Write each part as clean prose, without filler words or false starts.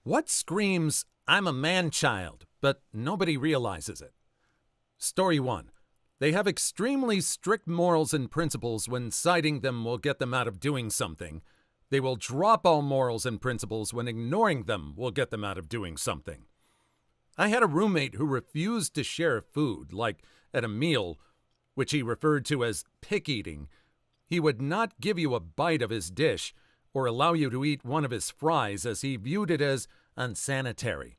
What screams, "I'm a man-child," but nobody realizes it? Story 1. They have extremely strict morals and principles when citing them will get them out of doing something. They will drop all morals and principles when ignoring them will get them out of doing something. I had a roommate who refused to share food, like at a meal, which he referred to as pick-eating. He would not give you a bite of his dish or allow you to eat one of his fries as he viewed it as unsanitary.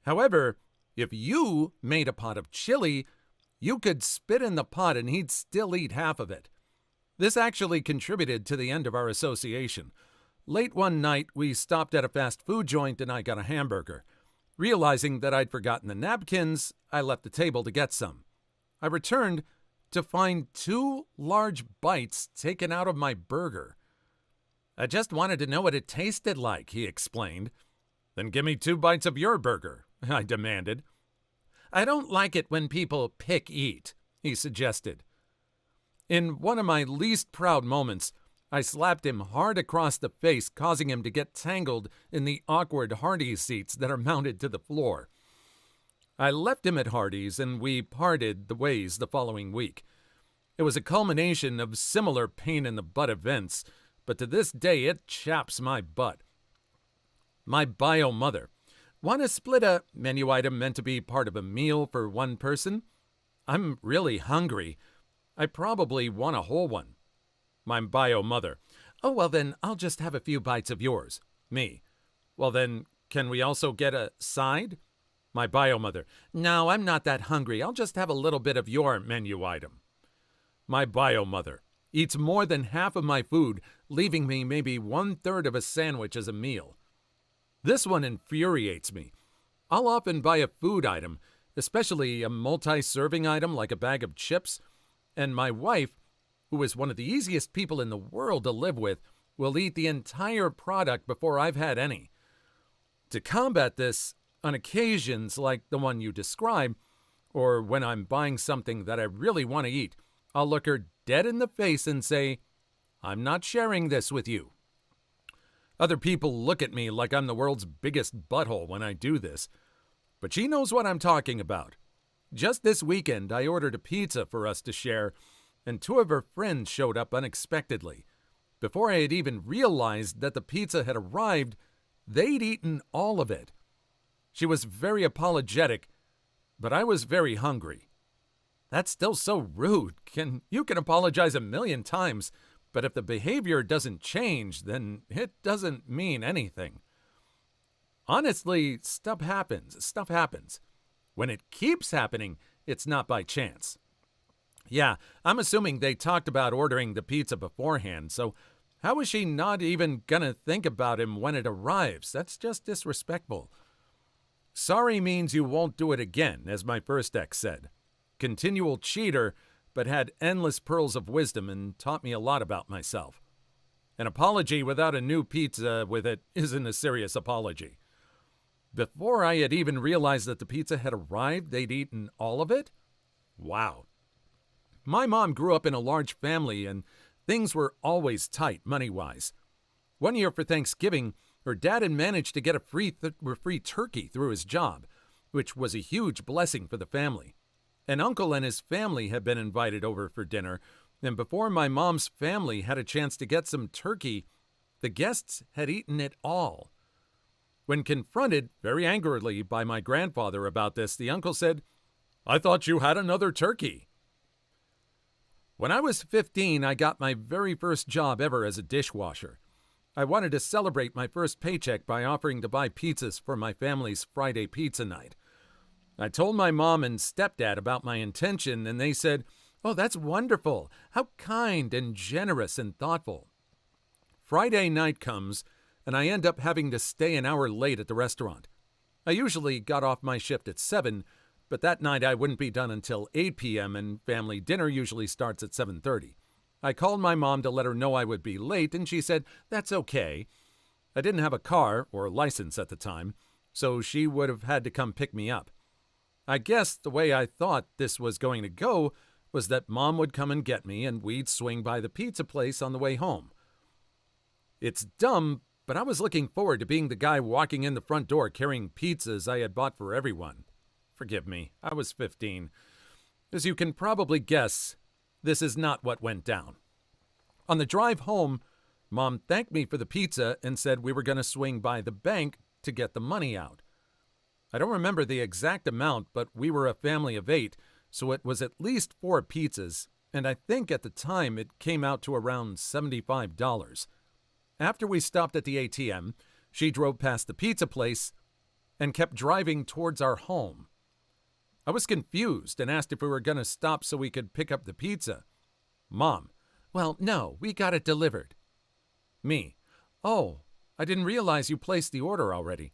However, if you made a pot of chili, you could spit in the pot and he'd still eat half of it. This actually contributed to the end of our association. Late one night, we stopped at a fast food joint and I got a hamburger. Realizing that I'd forgotten the napkins, I left the table to get some. I returned to find 2 large bites taken out of my burger. "I just wanted to know what it tasted like," he explained. "Then give me 2 bites of your burger," I demanded. "I don't like it when people pick-eat," he suggested. In one of my least proud moments, I slapped him hard across the face, causing him to get tangled in the awkward Hardee's seats that are mounted to the floor. I left him at Hardee's and we parted the ways the following week. It was a culmination of similar pain-in-the-butt events, but to this day it chaps my butt. My bio mother. Want to split a menu item meant to be part of a meal for one person? I'm really hungry. I probably want a whole one. My bio mother. Oh, well then, I'll just have a few bites of yours. Me. Well then, can we also get a side? My bio mother. No, I'm not that hungry. I'll just have a little bit of your menu item. My bio mother. Eats more than half of my food, leaving me maybe 1/3 of a sandwich as a meal. This one infuriates me. I'll often buy a food item, especially a multi-serving item like a bag of chips, and my wife, who is one of the easiest people in the world to live with, will eat the entire product before I've had any. To combat this, on occasions like the one you describe, or when I'm buying something that I really want to eat, I'll look her dead in the face and say, "I'm not sharing this with you." Other people look at me like I'm the world's biggest butthole when I do this, but she knows what I'm talking about. Just this weekend, I ordered a pizza for us to share, and 2 of her friends showed up unexpectedly. Before I had even realized that the pizza had arrived, they'd eaten all of it. She was very apologetic, but I was very hungry. That's still so rude. You can apologize a million times, but if the behavior doesn't change, then it doesn't mean anything. Honestly, stuff happens. When it keeps happening, it's not by chance. Yeah, I'm assuming they talked about ordering the pizza beforehand, so how is she not even gonna think about him when it arrives? That's just disrespectful. Sorry means you won't do it again, as my first ex said. Continual cheater, but had endless pearls of wisdom and taught me a lot about myself. An apology without a new pizza with it isn't a serious apology. Before I had even realized that the pizza had arrived, they'd eaten all of it? Wow. My mom grew up in a large family and things were always tight money-wise. One year for Thanksgiving, her dad had managed to get a free turkey through his job, which was a huge blessing for the family. An uncle and his family had been invited over for dinner, and before my mom's family had a chance to get some turkey, the guests had eaten it all. When confronted very angrily by my grandfather about this, the uncle said, "I thought you had another turkey." When I was 15, I got my very first job ever as a dishwasher. I wanted to celebrate my first paycheck by offering to buy pizzas for my family's Friday pizza night. I told my mom and stepdad about my intention, and they said, "Oh, that's wonderful. How kind and generous and thoughtful." Friday night comes, and I end up having to stay an hour late at the restaurant. I usually got off my shift at 7, but that night I wouldn't be done until 8 p.m., and family dinner usually starts at 7:30. I called my mom to let her know I would be late, and she said, "That's okay." I didn't have a car or a license at the time, so she would have had to come pick me up. I guess the way I thought this was going to go was that Mom would come and get me and we'd swing by the pizza place on the way home. It's dumb, but I was looking forward to being the guy walking in the front door carrying pizzas I had bought for everyone. Forgive me, I was 15. As you can probably guess, this is not what went down. On the drive home, Mom thanked me for the pizza and said we were going to swing by the bank to get the money out. I don't remember the exact amount, but we were a family of 8, so it was at least 4 pizzas, and I think at the time it came out to around $75. After we stopped at the ATM, she drove past the pizza place and kept driving towards our home. I was confused and asked if we were going to stop so we could pick up the pizza. Mom, well, no, we got it delivered. Me, oh, I didn't realize you placed the order already.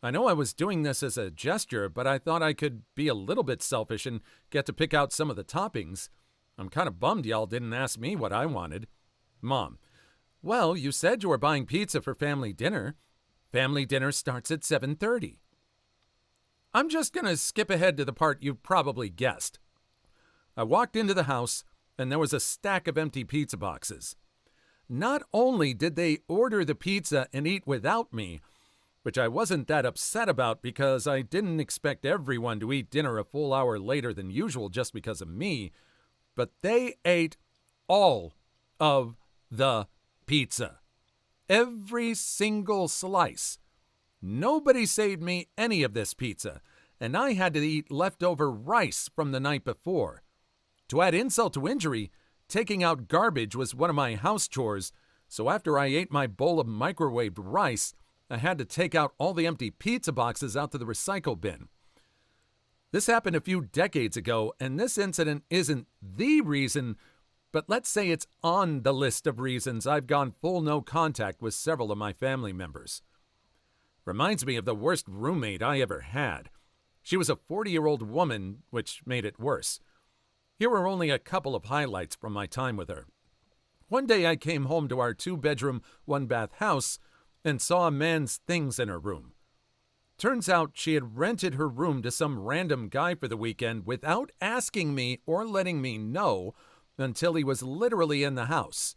I know I was doing this as a gesture, but I thought I could be a little bit selfish and get to pick out some of the toppings. I'm kind of bummed y'all didn't ask me what I wanted. Mom, well, you said you were buying pizza for family dinner. Family dinner starts at 7:30. I'm just going to skip ahead to the part you probably guessed. I walked into the house, and there was a stack of empty pizza boxes. Not only did they order the pizza and eat without me, which I wasn't that upset about because I didn't expect everyone to eat dinner a full hour later than usual just because of me, but they ate all of the pizza. Every single slice. Nobody saved me any of this pizza, and I had to eat leftover rice from the night before. To add insult to injury, taking out garbage was one of my house chores, so after I ate my bowl of microwaved rice, I had to take out all the empty pizza boxes out to the recycle bin. This happened a few decades ago, and this incident isn't the reason, but let's say it's on the list of reasons I've gone full no contact with several of my family members. Reminds me of the worst roommate I ever had. She was a 40-year-old woman, which made it worse. Here are only a couple of highlights from my time with her. One day I came home to our 2-bedroom, 1-bath house and saw a man's things in her room. Turns out she had rented her room to some random guy for the weekend without asking me or letting me know until he was literally in the house.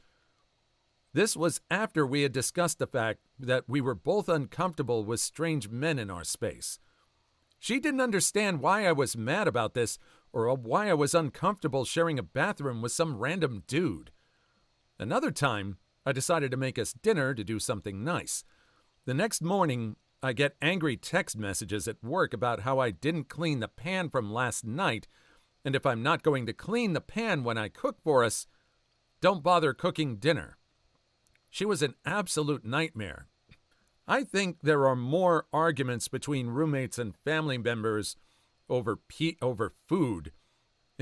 This was after we had discussed the fact that we were both uncomfortable with strange men in our space. She didn't understand why I was mad about this or why I was uncomfortable sharing a bathroom with some random dude. Another time, I decided to make us dinner to do something nice. The next morning, I get angry text messages at work about how I didn't clean the pan from last night, and if I'm not going to clean the pan when I cook for us, don't bother cooking dinner. She was an absolute nightmare. I think there are more arguments between roommates and family members over food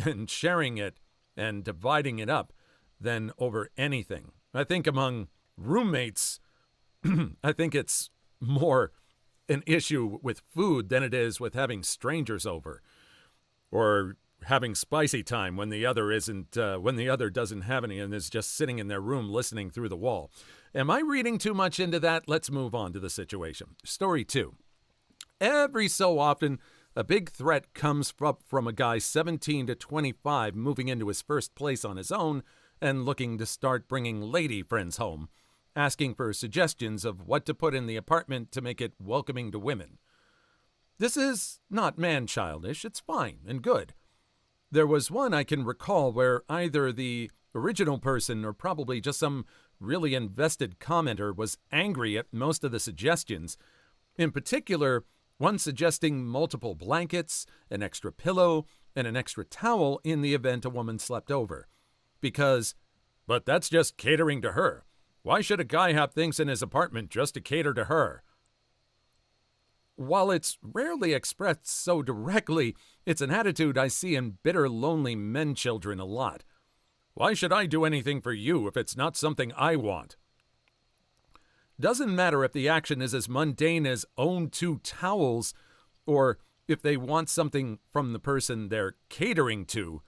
and sharing it and dividing it up than over anything. I think among roommates, I think it's more an issue with food than it is with having strangers over or having spicy time when the other doesn't have any and is just sitting in their room listening through the wall. Am I reading too much into that? Let's move on to the situation. Story 2. Every so often, a big threat comes from a guy 17 to 25 moving into his first place on his own and looking to start bringing lady friends home, asking for suggestions of what to put in the apartment to make it welcoming to women. This is not man-childish, it's fine and good. There was one I can recall where either the original person or probably just some really invested commenter was angry at most of the suggestions. In particular, one suggesting multiple blankets, an extra pillow, and an extra towel in the event a woman slept over. But that's just catering to her. Why should a guy have things in his apartment just to cater to her? While it's rarely expressed so directly, it's an attitude I see in bitter, lonely men children a lot. Why should I do anything for you if it's not something I want? Doesn't matter if the action is as mundane as own 2 towels or if they want something from the person they're catering to.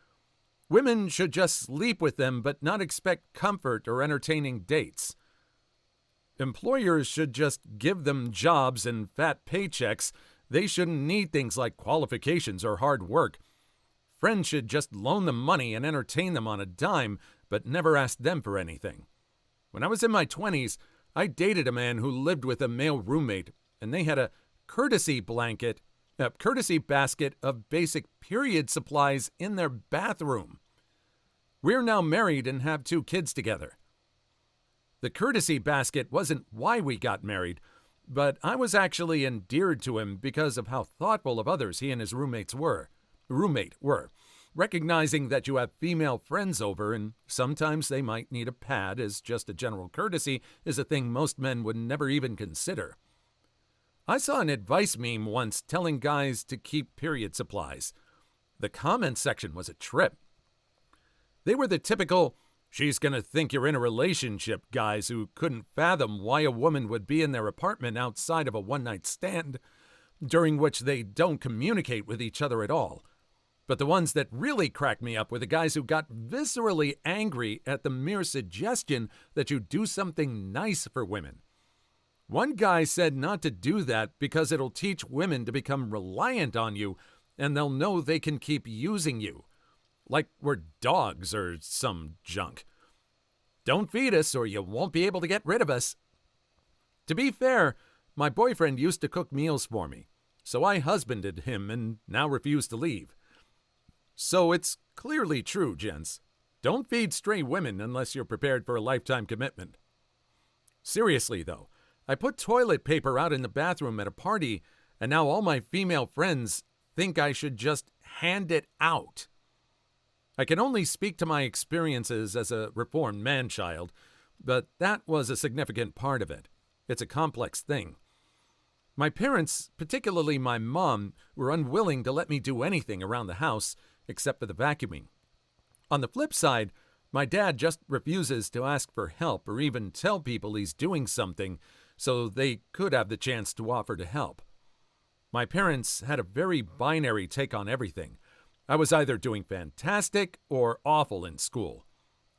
Women should just sleep with them but not expect comfort or entertaining dates. Employers should just give them jobs and fat paychecks. They shouldn't need things like qualifications or hard work. Friends should just loan them money and entertain them on a dime, but never ask them for anything. When I was in my 20s, I dated a man who lived with a male roommate, and they had a courtesy basket of basic period supplies in their bathroom. We're now married and have 2 kids together. The courtesy basket wasn't why we got married, but I was actually endeared to him because of how thoughtful of others he and his roommate were. Recognizing that you have female friends over and sometimes they might need a pad as just a general courtesy is a thing most men would never even consider. I saw an advice meme once telling guys to keep period supplies. The comment section was a trip. They were the typical, "she's gonna think you're in a relationship" guys who couldn't fathom why a woman would be in their apartment outside of a one-night stand, during which they don't communicate with each other at all. But the ones that really cracked me up were the guys who got viscerally angry at the mere suggestion that you do something nice for women. One guy said not to do that because it'll teach women to become reliant on you and they'll know they can keep using you. Like we're dogs or some junk. Don't feed us or you won't be able to get rid of us. To be fair, my boyfriend used to cook meals for me, so I husbanded him and now refuse to leave. So it's clearly true, gents. Don't feed stray women unless you're prepared for a lifetime commitment. Seriously, though, I put toilet paper out in the bathroom at a party, and now all my female friends think I should just hand it out. I can only speak to my experiences as a reformed man-child, but that was a significant part of it. It's a complex thing. My parents, particularly my mom, were unwilling to let me do anything around the house except for the vacuuming. On the flip side, my dad just refuses to ask for help or even tell people he's doing something so they could have the chance to offer to help. My parents had a very binary take on everything. I was either doing fantastic or awful in school.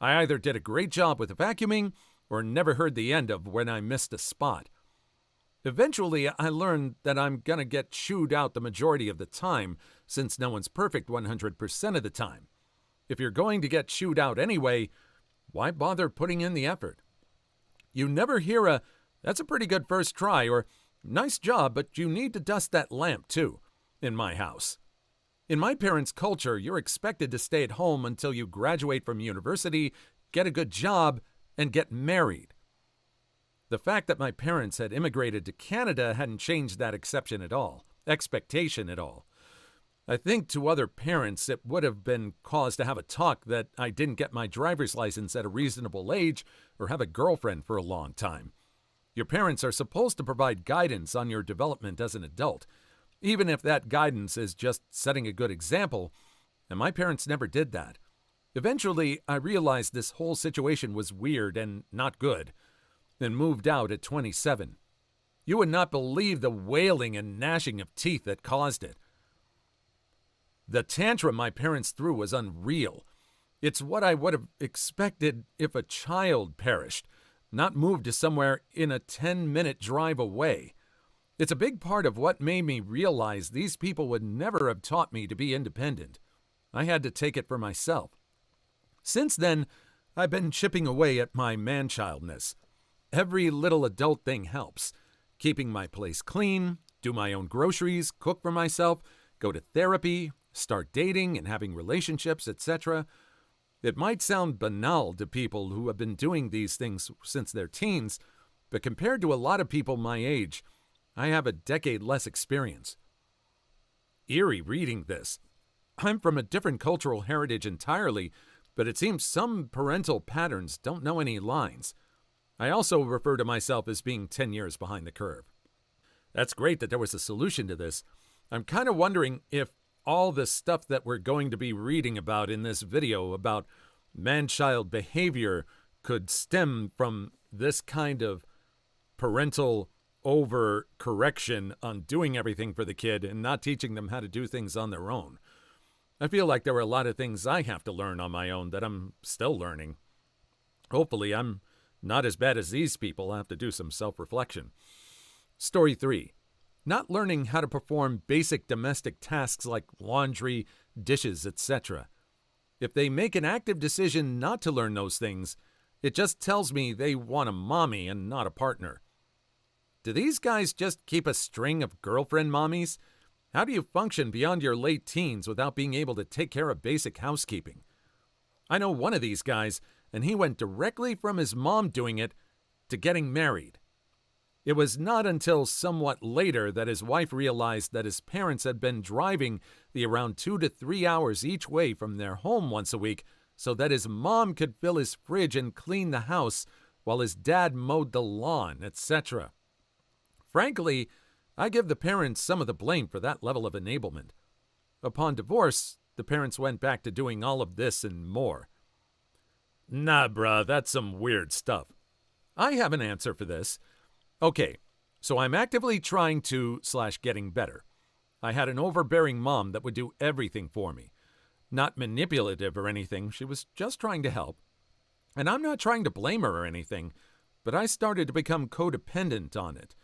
I either did a great job with the vacuuming or never heard the end of when I missed a spot. Eventually, I learned that I'm gonna get chewed out the majority of the time, since no one's perfect 100% of the time. If you're going to get chewed out anyway, why bother putting in the effort? You never hear a, "that's a pretty good first try," or "nice job, but you need to dust that lamp too," in my house. In my parents' culture, you're expected to stay at home until you graduate from university, get a good job, and get married. The fact that my parents had immigrated to Canada hadn't changed that expectation at all. I think to other parents, it would have been cause to have a talk that I didn't get my driver's license at a reasonable age or have a girlfriend for a long time. Your parents are supposed to provide guidance on your development as an adult, even if that guidance is just setting a good example, and my parents never did that. Eventually, I realized this whole situation was weird and not good, and moved out at 27. You would not believe the wailing and gnashing of teeth that caused it. The tantrum my parents threw was unreal. It's what I would have expected if a child perished, not moved to somewhere in a 10-minute drive away. It's a big part of what made me realize these people would never have taught me to be independent. I had to take it for myself. Since then, I've been chipping away at my man-childness. Every little adult thing helps. Keeping my place clean, do my own groceries, cook for myself, go to therapy, start dating and having relationships, etc. It might sound banal to people who have been doing these things since their teens, but compared to a lot of people my age, I have a decade less experience. Eerie reading this. I'm from a different cultural heritage entirely, but it seems some parental patterns don't know any lines. I also refer to myself as being 10 years behind the curve. That's great that there was a solution to this. I'm kind of wondering if all the stuff that we're going to be reading about in this video about man-child behavior could stem from this kind of parental over-correction on doing everything for the kid and not teaching them how to do things on their own. I feel like there are a lot of things I have to learn on my own that I'm still learning. Hopefully, I'm not as bad as these people. I have to do some self-reflection. Story 3. Not learning how to perform basic domestic tasks like laundry, dishes, etc. If they make an active decision not to learn those things, It just tells me they want a mommy and not a partner. Do these guys just keep a string of girlfriend mommies? How do you function beyond your late teens without being able to take care of basic housekeeping? I know one of these guys, and he went directly from his mom doing it to getting married. It was not until somewhat later that his wife realized that his parents had been driving the around 2 to 3 hours each way from their home once a week so that his mom could fill his fridge and clean the house while his dad mowed the lawn, etc. Frankly, I give the parents some of the blame for that level of enablement. Upon divorce, the parents went back to doing all of this and more. Nah, bruh, that's some weird stuff. I have an answer for this. Okay, so I'm actively trying to / getting better. I had an overbearing mom that would do everything for me. Not manipulative or anything, she was just trying to help. And I'm not trying to blame her or anything, but I started to become codependent on it.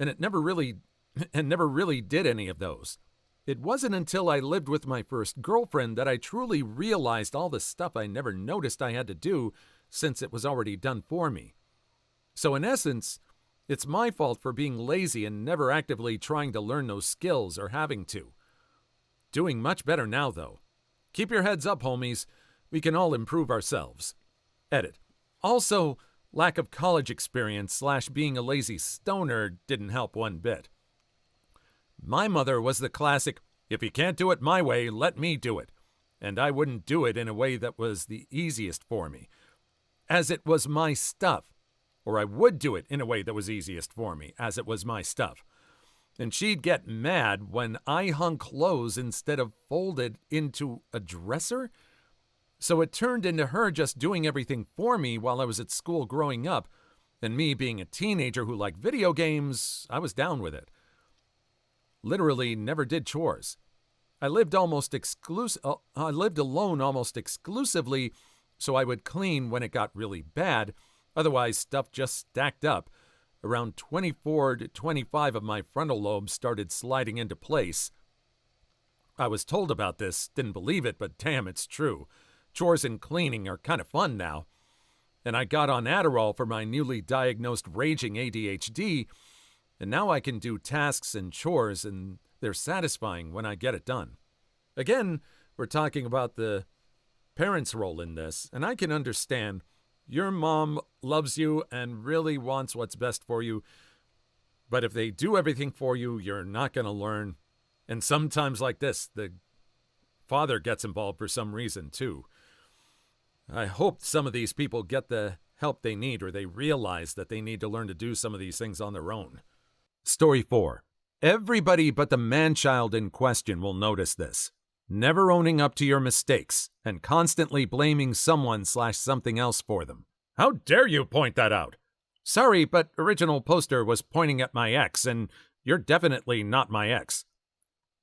And it never really did any of those. It wasn't until I lived with my first girlfriend that I truly realized all the stuff I never noticed I had to do since it was already done for me. So in essence, it's my fault for being lazy and never actively trying to learn those skills or having to. Doing much better now, though. Keep your heads up, homies. We can all improve ourselves. Edit. Also, lack of college experience / being a lazy stoner didn't help one bit. My mother was the classic, if you can't do it my way, let me do it. And I wouldn't do it in a way that was the easiest for me, as it was my stuff. Or I would do it in a way that was easiest for me, as it was my stuff. And she'd get mad when I hung clothes instead of folded into a dresser. So it turned into her just doing everything for me while I was at school growing up, and me being a teenager who liked video games, I was down with it. Literally never did chores. I lived alone almost exclusively, so I would clean when it got really bad. Otherwise, stuff just stacked up. Around 24 to 25 of my frontal lobes started sliding into place. I was told about this, didn't believe it, but damn, it's true. Chores and cleaning are kind of fun now. And I got on Adderall for my newly diagnosed raging ADHD, and now I can do tasks and chores, and they're satisfying when I get it done. Again, we're talking about the parents' role in this, and I can understand your mom loves you and really wants what's best for you, but if they do everything for you, you're not going to learn. And sometimes like this, the father gets involved for some reason too. I hope some of these people get the help they need, or they realize that they need to learn to do some of these things on their own. Story 4. Everybody but the man-child in question will notice this. Never owning up to your mistakes, and constantly blaming someone / something else for them. How dare you point that out? Sorry, but original poster was pointing at my ex, and you're definitely not my ex.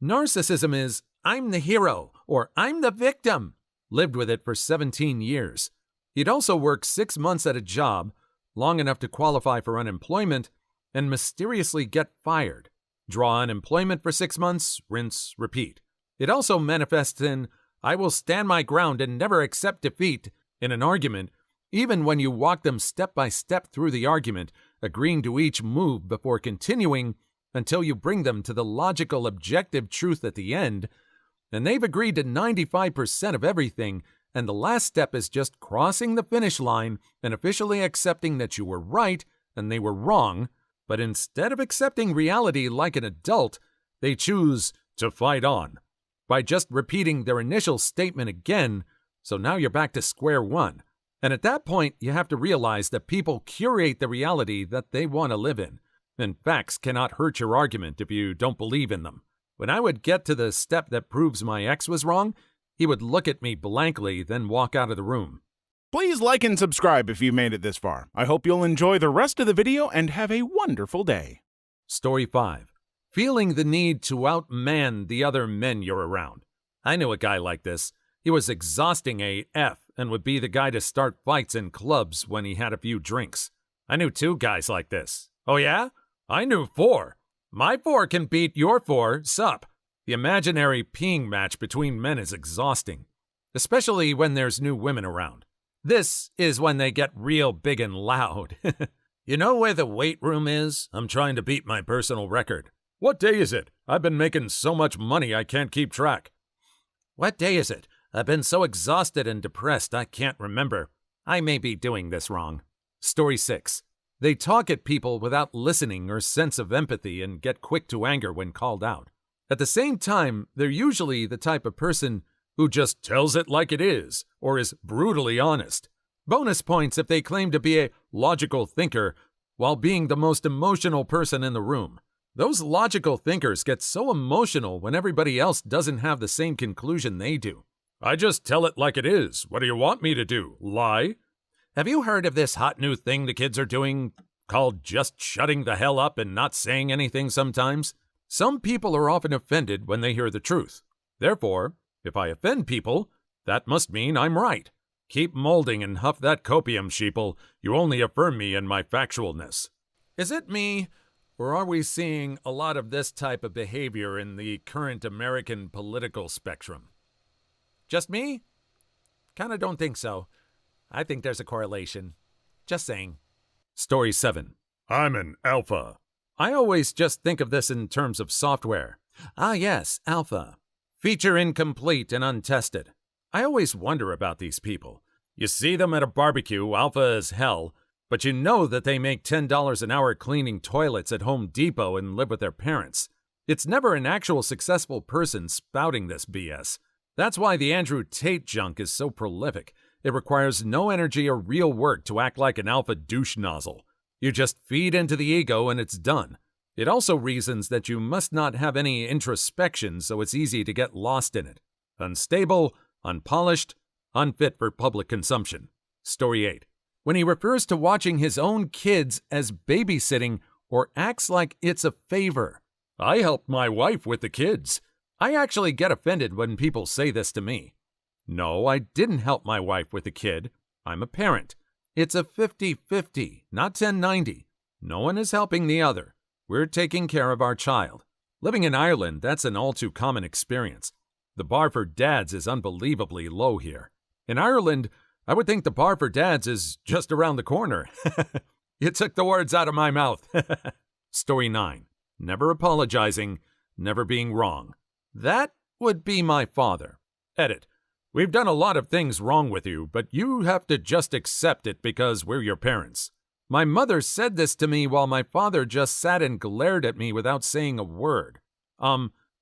Narcissism is, I'm the hero, or I'm the victim. Lived with it for 17 years. He'd also work 6 months at a job, long enough to qualify for unemployment, and mysteriously get fired. Draw unemployment for 6 months, rinse, repeat. It also manifests in, I will stand my ground and never accept defeat in an argument, even when you walk them step by step through the argument, agreeing to each move before continuing until you bring them to the logical, objective truth at the end, and they've agreed to 95% of everything, and the last step is just crossing the finish line and officially accepting that you were right and they were wrong, but instead of accepting reality like an adult, they choose to fight on by just repeating their initial statement again, so now you're back to square one. And at that point, you have to realize that people curate the reality that they want to live in, and facts cannot hurt your argument if you don't believe in them. When I would get to the step that proves my ex was wrong, he would look at me blankly, then walk out of the room. Please like and subscribe if you made it this far. I hope you'll enjoy the rest of the video and have a wonderful day. Story 5. Feeling the need to outman the other men you're around. I knew a guy like this. He was exhausting AF and would be the guy to start fights in clubs when he had a few drinks. I knew 2 guys like this. Oh yeah? I knew 4. My 4 can beat your 4, sup. The imaginary peeing match between men is exhausting, especially when there's new women around. This is when they get real big and loud. You know where the weight room is? I'm trying to beat my personal record. What day is it? I've been making so much money I can't keep track. What day is it? I've been so exhausted and depressed I can't remember. I may be doing this wrong. Story 6. They talk at people without listening or sense of empathy and get quick to anger when called out. At the same time, they're usually the type of person who just tells it like it is or is brutally honest. Bonus points if they claim to be a logical thinker while being the most emotional person in the room. Those logical thinkers get so emotional when everybody else doesn't have the same conclusion they do. I just tell it like it is. What do you want me to do? Lie? Have you heard of this hot new thing the kids are doing called just shutting the hell up and not saying anything sometimes? Some people are often offended when they hear the truth. Therefore, if I offend people, that must mean I'm right. Keep molding and huff that copium, sheeple. You only affirm me in my factualness. Is it me, or are we seeing a lot of this type of behavior in the current American political spectrum? Just me? Kinda don't think so. I think there's a correlation. Just saying. Story 7. I'm an alpha. I always just think of this in terms of software. Ah yes, alpha. Feature incomplete and untested. I always wonder about these people. You see them at a barbecue, alpha as hell, but you know that they make $10 an hour cleaning toilets at Home Depot and live with their parents. It's never an actual successful person spouting this BS. That's why the Andrew Tate junk is so prolific. It requires no energy or real work to act like an alpha douche nozzle. You just feed into the ego and it's done. It also reasons that you must not have any introspection, so it's easy to get lost in it. Unstable, unpolished, unfit for public consumption. Story 8. When he refers to watching his own kids as babysitting or acts like it's a favor. I helped my wife with the kids. I actually get offended when people say this to me. No, I didn't help my wife with the kid. I'm a parent. It's a 50-50, not 10-90. No one is helping the other. We're taking care of our child. Living in Ireland, that's an all too common experience. The bar for dads is unbelievably low here. In Ireland, I would think the bar for dads is just around the corner. You took the words out of my mouth. Story 9. Never apologizing, never being wrong. That would be my father. Edit. We've done a lot of things wrong with you, but you have to just accept it because we're your parents. My mother said this to me while my father just sat and glared at me without saying a word.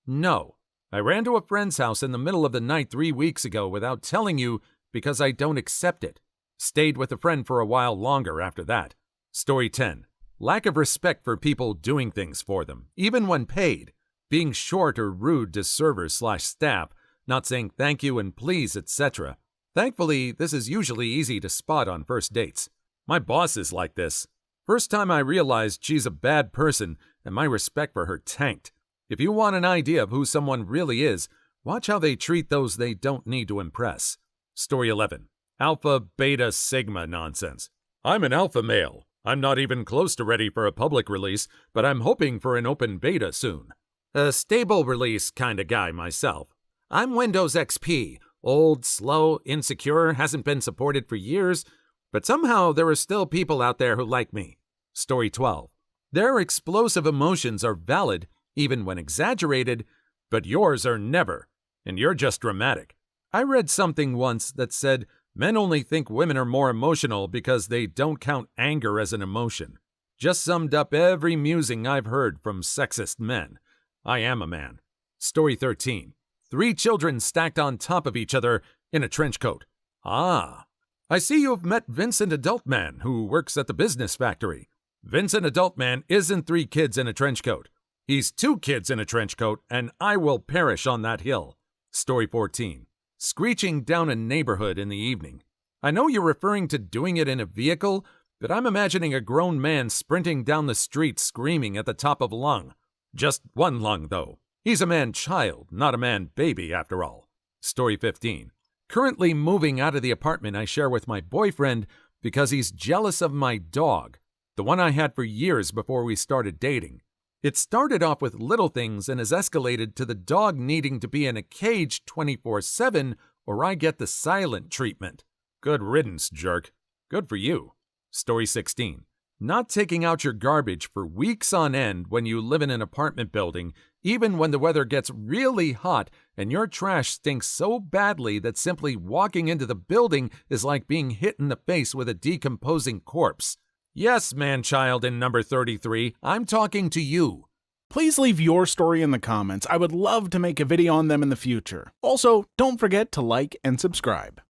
No. I ran to a friend's house in the middle of the night 3 weeks ago without telling you because I don't accept it. Stayed with a friend for a while longer after that. Story 10. Lack of respect for people doing things for them, even when paid. Being short or rude to servers/staff, not saying thank you and please, etc. Thankfully, this is usually easy to spot on first dates. My boss is like this. First time I realized she's a bad person and my respect for her tanked. If you want an idea of who someone really is, watch how they treat those they don't need to impress. Story 11. Alpha, beta, sigma nonsense. I'm an alpha male. I'm not even close to ready for a public release, but I'm hoping for an open beta soon. A stable release kind of guy myself. I'm Windows XP. Old, slow, insecure, hasn't been supported for years, but somehow there are still people out there who like me. Story 12. Their explosive emotions are valid, even when exaggerated, but yours are never, and you're just dramatic. I read something once that said men only think women are more emotional because they don't count anger as an emotion. Just summed up every musing I've heard from sexist men. I am a man. Story 13. 3 children stacked on top of each other in a trench coat. Ah. I see you have met Vincent Adultman, who works at the business factory. Vincent Adultman isn't 3 kids in a trench coat. He's 2 kids in a trench coat, and I will perish on that hill. Story 14. Screeching down a neighborhood in the evening. I know you're referring to doing it in a vehicle, but I'm imagining a grown man sprinting down the street screaming at the top of lung. Just one lung, though. He's a man-child, not a man-baby, after all. Story 15. Currently moving out of the apartment I share with my boyfriend because he's jealous of my dog, the one I had for years before we started dating. It started off with little things and has escalated to the dog needing to be in a cage 24/7 or I get the silent treatment. Good riddance, jerk. Good for you. Story 16. Not taking out your garbage for weeks on end when you live in an apartment building, even when the weather gets really hot and your trash stinks so badly that simply walking into the building is like being hit in the face with a decomposing corpse. Yes, Manchild in number 33, I'm talking to you. Please leave your story in the comments. I would love to make a video on them in the future. Also, don't forget to like and subscribe.